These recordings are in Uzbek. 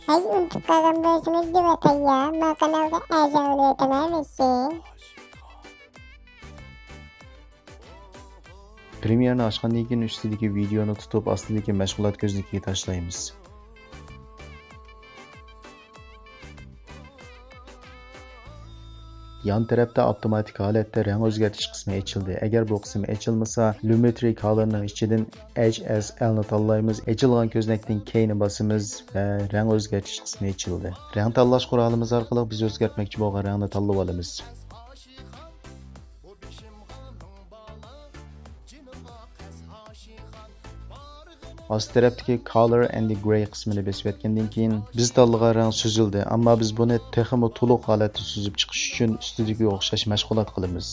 Hay untuk kagambasınız divatay ya. Ma kanalga a'zo etmemişsin. Premierni ochgandan keyin ustidagi videoni tutib, ostidagi mashg'ulot ko'znikiga tashlaymiz. Yan tarafda avtomatik holatda rang o'zgartirish qismi ochildi. Agar bu qism ochilmasa, Lumetri Color'ning ichidan HSL ni tanlaymiz. Ochilgan ko'znakdan keyin bosamiz va rang o'zgartirish qismi ochildi. Rang tanlash qurolimiz orqali biz o'zgartmoqchi bo'lgan rangni tanlab olamiz. Ost tarafdagi Color and the Gray qismini besib o'tgandan keyin biz tanlagan rang suzildi, ammo biz buni texmo to'liq holatda suzib chiqish uchun ustidagi o'xshash mashg'ulot qilamiz.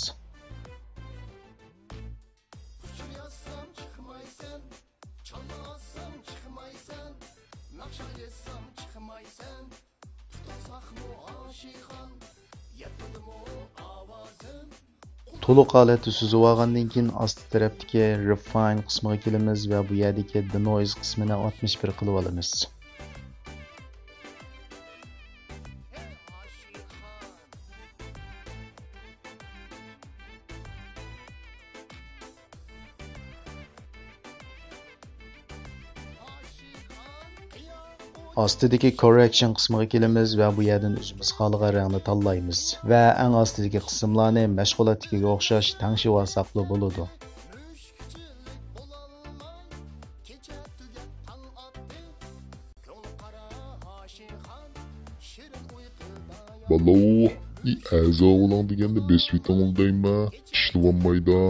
To'liq holatda suzib olgandan keyin ost tarafdagi Refine qismiga kelamiz va bu yerdagi The Noise qismini 61 qilib olamiz. Ostidagi correction qismiga kelamiz va bu yerdan o'zimiz xohlagan rangni tanlaymiz va eng ostidagi qismlarni mashg'ulotga o'xshash tangshib olsaqli bo'ladi. Balo, a'zo bo'ling deganda besvitamol deyman, ishlamaydi.